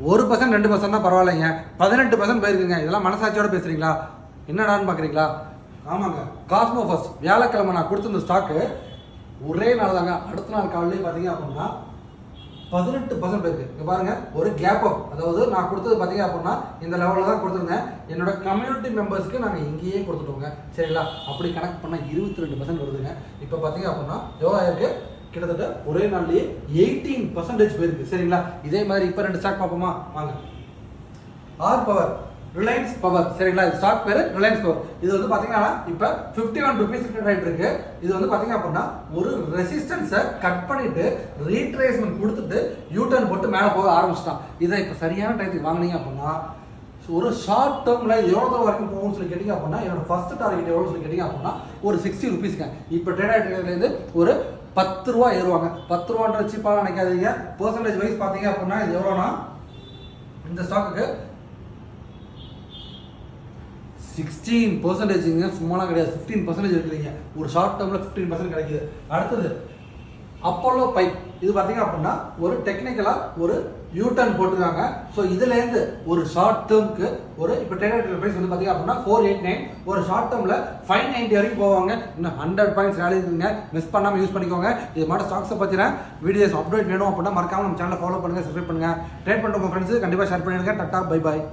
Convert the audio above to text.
1% 2% தான் பரவாயில்லைங்க, 18% போயிருக்குங்க. இதெல்லாம் மனசாட்சியோட பேசுறீங்களா? என்னடான்னு பார்க்குறீங்களா? ஆமாங்க, காஸ்மோ ஃபர்ஸ்ட் வியாழக்கிழமை நான் கொடுத்துருந்த ஸ்டாக்கு ஒரே நாள் தாங்க. அடுத்த நாள் காலையிலே பார்த்தீங்க அப்படின்னா 18% போயிருக்கு. இங்கே பாருங்க, ஒரு கேப் அப். அதாவது நான் கொடுத்தது பார்த்தீங்க அப்படின்னா இந்த லெவலில் தான் கொடுத்துருந்தேன். என்னோட கம்யூனிட்டி மெம்பர்ஸ்க்கு நாங்கள் இங்கேயே கொடுத்துட்டோங்க. சரிங்களா? அப்படி கனெக்ட் பண்ணால் 22% வருதுங்க. இப்போ பார்த்தீங்க அப்படின்னா எவ்வளோ ஆயிருக்கு? கிட்டத்தட்ட ஒரே நாள்லயே 18% போயிருக்கு. சரிங்களா? இதே மாதிரி இப்போ 2 ஸ்டாக் பார்ப்போமா? வாங்க. R power, Reliance power. சரிங்களா? இது ஸ்டாக் பேரு ரிலையன்ஸ் பவர். இது வந்து பாத்தீங்கன்னா இப்போ 51 ரூபீஸ் ட்ரேட் இருக்கு. இது வந்து பாத்தீங்க அப்படின்னா ஒரு ரெசிஸ்டன்ஸை கட் பண்ணிட்டு ரீட்ரேஸ்மெண்ட் கொடுத்துட்டு யூ டர்ன் போட்டு மேலே போக ஆரம்பிச்சிட்டான். இதை இப்போ சரியான டைத்துக்கு வாங்கினீங்க அப்படின்னா ஒரு ஷார்ட் டேர்ம்ல எவ்வளோ தூரம் வரைக்கும் போகும்னு சொல்லி கேட்டீங்க அப்படின்னா என்னோட ஃபர்ஸ்ட் டார்கெட் எவ்வளோ சொல்லி கேட்டீங்க அப்படின்னா ஒரு 60 ரூபீஸ்ங்க. இப்போ ட்ரேட் ஆகிட்டு ஒரு 10 ரூபா ஏறுவாங்க. 10 ரூபான்ற சீப்பாக நினைக்காதீங்க. பெர்சன்டேஜ் வைஸ் பார்த்தீங்க அப்படின்னா இது எவ்வளோனா இந்த ஸ்டாக்குக்கு 16%. சும்மாலாம் கிடையாது, 15% இருக்குறீங்க. ஒரு ஷார்ட் டேர்மில் 15% கிடைக்குது. அடுத்தது அப்போலோ பைப். இது பார்த்தீங்க அப்படின்னா ஒரு டெக்னிக்கலாக ஒரு யூ டர்ன் போட்டுருக்காங்க. ஸோ இதுலேருந்து ஒரு ஷார்ட் டேர்முக்கு ஒரு இப்போ ட்ரேட் ப்ரைஸ் வந்து பார்த்தீங்க அப்படின்னா 489. ஒரு ஷார்ட் டேர்மில் 590 வரைக்கும் போவாங்க. இன்னும் 100 பாயிண்ட்ஸ் வேலை இருக்குங்க. மிஸ் பண்ணாமல் யூஸ் பண்ணிக்கோங்க. இது மாதிரி ஸ்டாக்ஸை பற்றின வீடியோஸ் அப்டேட் வேணும் அப்படின்னா மறக்காமல் நம்ம சேனலை ஃபாலோ பண்ணுங்கள், சப்ஸ்கிரைப் பண்ணுங்கள். ட்ரேட் பண்ணுற உங்கள் ஃப்ரெண்ட்ஸு கண்டிப்பாக ஷேர் பண்ணிடுங்க. Tata, bye bye.